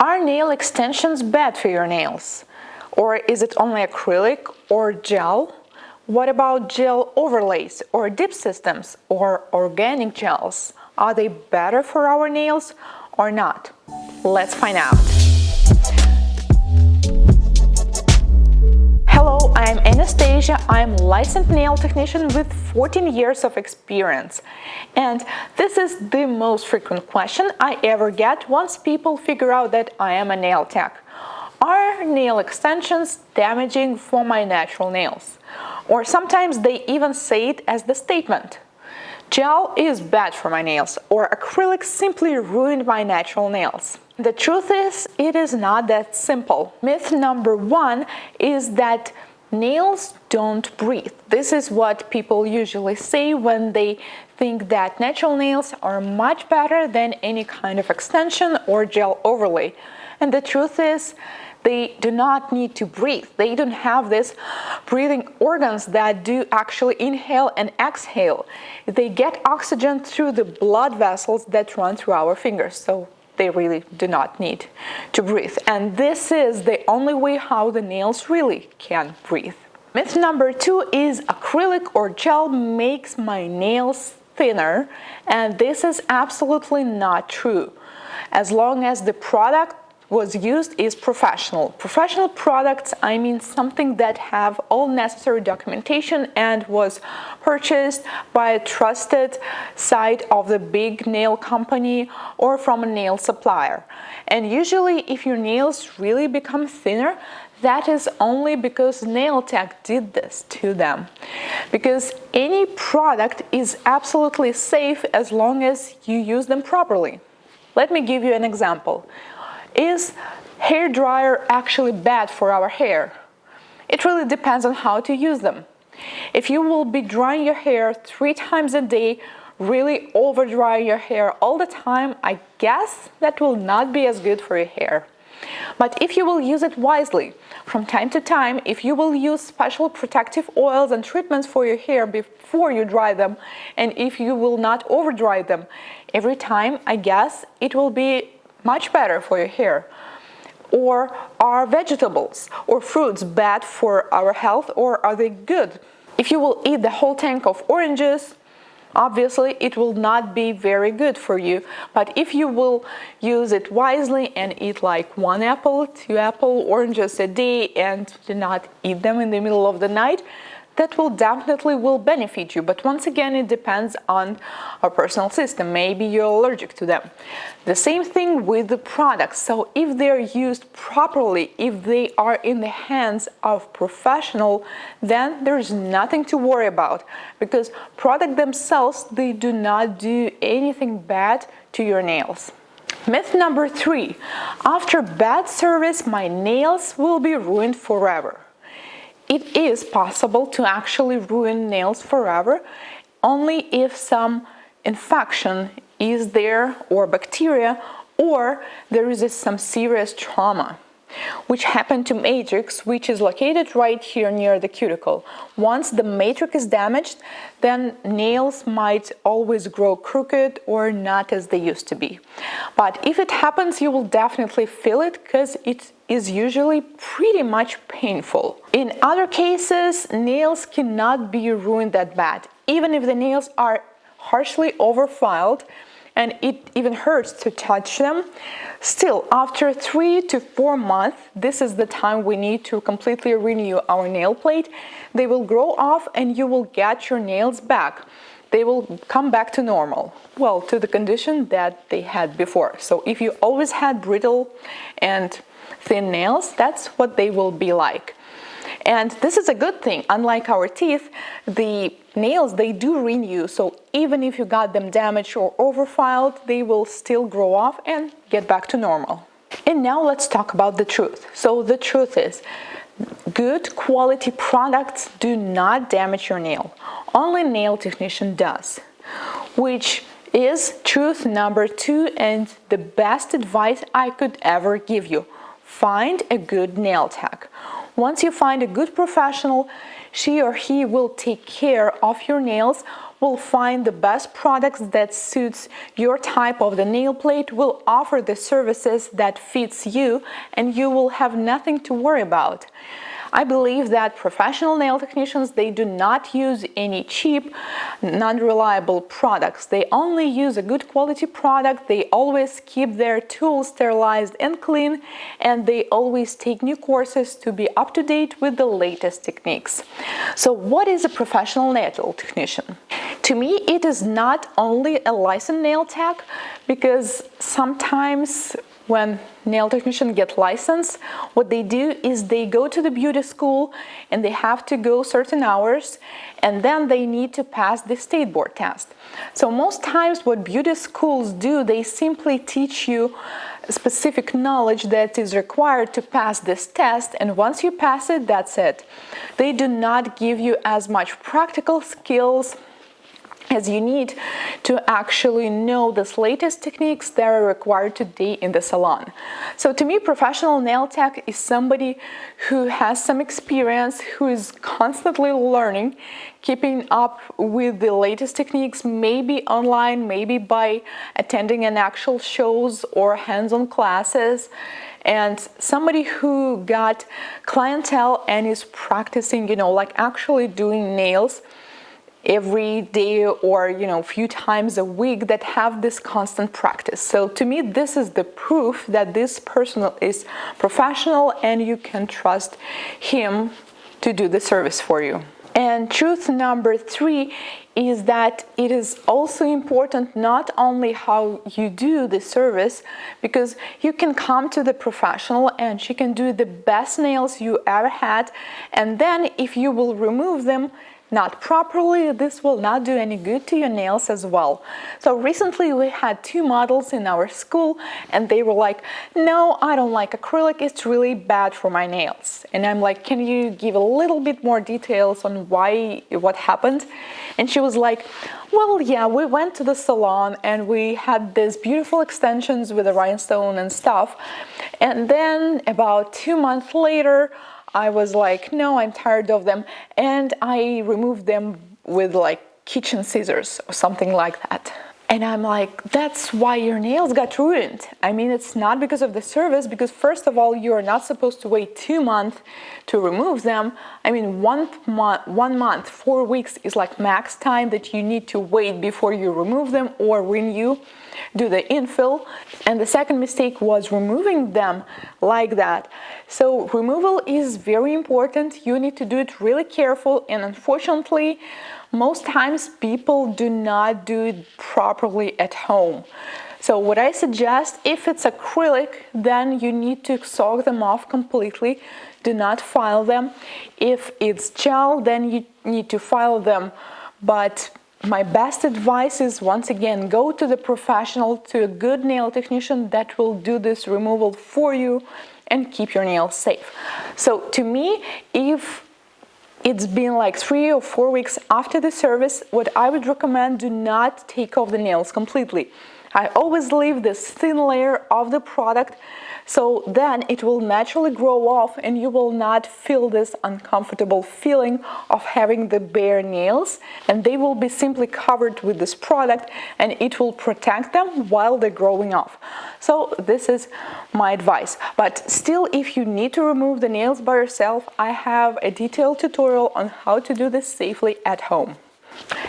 Are nail extensions bad for your nails? Or is it only acrylic or gel? What about gel overlays or dip systems or organic gels? Are they better for our nails or not? Let's find out. Hello, I'm Anastasia. I'm a licensed nail technician with 14 years of experience. And this is the most frequent question I ever get once people figure out that I am a nail tech. Are nail extensions damaging for my natural nails? Or sometimes they even say it as the statement. Gel is bad for my nails, or acrylic simply ruined my natural nails. The truth is, it is not that simple. Myth number one is that nails don't breathe. This is what people usually say when they think that natural nails are much better than any kind of extension or gel overlay. And the truth is, they do not need to breathe. They don't have these breathing organs that do actually inhale and exhale. They get oxygen through the blood vessels that run through our fingers, so they really do not need to breathe. And this is the only way how the nails really can breathe. Myth number two is acrylic or gel makes my nails thinner, and this is absolutely not true. As long as the product was used is professional. Professional products, I mean something that have all necessary documentation and was purchased by a trusted site of the big nail company or from a nail supplier. And usually if your nails really become thinner, that is only because nail tech did this to them. Because any product is absolutely safe as long as you use them properly. Let me give you an example. Is hair dryer actually bad for our hair? It really depends on how to use them. If you will be drying your hair 3 times a day, really over drying your hair all the time, I guess that will not be as good for your hair. But if you will use it wisely, from time to time, if you will use special protective oils and treatments for your hair before you dry them, and if you will not over dry them every time, I guess it will be much better for your hair. Or are vegetables or fruits bad for our health, or are they good? If you will eat the whole tank of oranges, obviously it will not be very good for you. But if you will use it wisely and eat like 1 apple, 2 oranges a day and do not eat them in the middle of the night, that will definitely benefit you. But once again, it depends on our personal system. Maybe you're allergic to them. The same thing with the products. So if they're used properly, if they are in the hands of professional, then there's nothing to worry about, because products themselves, they do not do anything bad to your nails. Myth number 3, after bad service, my nails will be ruined forever. It is possible to actually ruin nails forever only if some infection is there, or bacteria, or there is some serious trauma, which happened to matrix, which is located right here near the cuticle. Once the matrix is damaged, then nails might always grow crooked or not as they used to be. But if it happens, you will definitely feel it, because it is usually pretty much painful. In other cases, nails cannot be ruined that bad. Even if the nails are harshly overfiled and it even hurts to touch them, still after 3 to 4 months, this is the time we need to completely renew our nail plate. They will grow off and you will get your nails back. They will come back to normal, well, to the condition that they had before. So if you always had brittle and thin nails, that's what they will be like. And this is a good thing. Unlike our teeth, the nails, they do renew. So even if you got them damaged or overfiled, they will still grow off and get back to normal. And now let's talk about the truth. So the truth is, good quality products do not damage your nail. Only nail technician does, which is truth number 2 and the best advice I could ever give you. Find a good nail tech. Once you find a good professional, she or he will take care of your nails will find the best products that suits your type of the nail plate, will offer the services that fits you, and you will have nothing to worry about. I believe that professional nail technicians, they do not use any cheap, non-reliable products. They only use a good quality product. They always keep their tools sterilized and clean, and they always take new courses to be up to date with the latest techniques. So what is a professional nail technician? To me, it is not only a licensed nail tech, because sometimes when nail technicians get licensed, what they do is they go to the beauty school and they have to go certain hours, and then they need to pass the state board test. So most times what beauty schools do, they simply teach you specific knowledge that is required to pass this test, and once you pass it, that's it. They do not give you as much practical skills as you need to actually know the latest techniques that are required today in the salon. So to me, professional nail tech is somebody who has some experience, who is constantly learning, keeping up with the latest techniques, maybe online, maybe by attending an actual shows or hands-on classes, and somebody who got clientele and is practicing, like actually doing nails every day or a few times a week, that have this constant practice. So to me, this is the proof that this person is professional and you can trust him to do the service for you. And truth number 3 is that it is also important not only how you do the service, because you can come to the professional and she can do the best nails you ever had, and then if you will remove them not properly, this will not do any good to your nails as well. So recently we had 2 models in our school, and they were like, no, I don't like acrylic, it's really bad for my nails. And I'm like, can you give a little bit more details on what happened? And she was like, well, yeah, we went to the salon and we had these beautiful extensions with a rhinestone and stuff, and then about 2 months later I was like, no, I'm tired of them, and I removed them with kitchen scissors or something like that. And I'm like, that's why your nails got ruined. I mean, it's not because of the service, because first of all, you're not supposed to wait 2 months to remove them. I mean, 1 month, 4 weeks is like max time that you need to wait before you remove them or when you do the infill. And the second mistake was removing them like that. So removal is very important. You need to do it really careful, and unfortunately, most times people do not do it properly at home. So what I suggest, if it's acrylic, then you need to soak them off completely. Do not file them. If it's gel, then you need to file them. But my best advice is, once again, go to the professional, to a good nail technician that will do this removal for you and keep your nails safe. So to me, if it's been like 3 or 4 weeks after the service, what I would recommend, do not take off the nails completely. I always leave this thin layer of the product, so then it will naturally grow off and you will not feel this uncomfortable feeling of having the bare nails, and they will be simply covered with this product and it will protect them while they're growing off. So this is my advice. But still, if you need to remove the nails by yourself, I have a detailed tutorial on how to do this safely at home.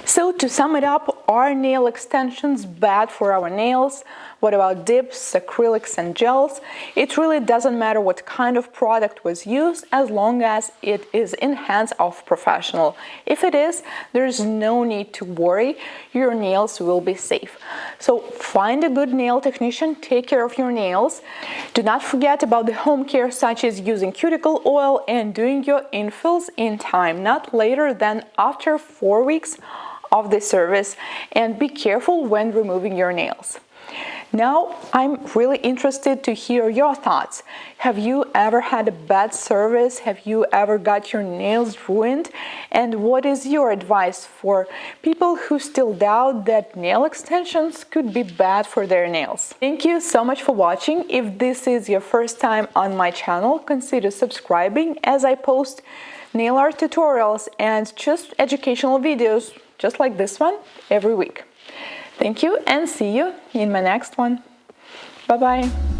So to sum it up, are nail extensions bad for our nails? What about dips, acrylics and gels? It really doesn't matter what kind of product was used, as long as it is in hands of professional. If it is, there's no need to worry, your nails will be safe. So find a good nail technician, take care of your nails. Do not forget about the home care, such as using cuticle oil and doing your infills in time, not later than after 4 weeks of the service, and be careful when removing your nails. Now, I'm really interested to hear your thoughts. Have you ever had a bad service? Have you ever got your nails ruined? And what is your advice for people who still doubt that nail extensions could be bad for their nails? Thank you so much for watching. If this is your first time on my channel, consider subscribing, as I post nail art tutorials and just educational videos just like this one, every week. Thank you and see you in my next one. Bye-bye.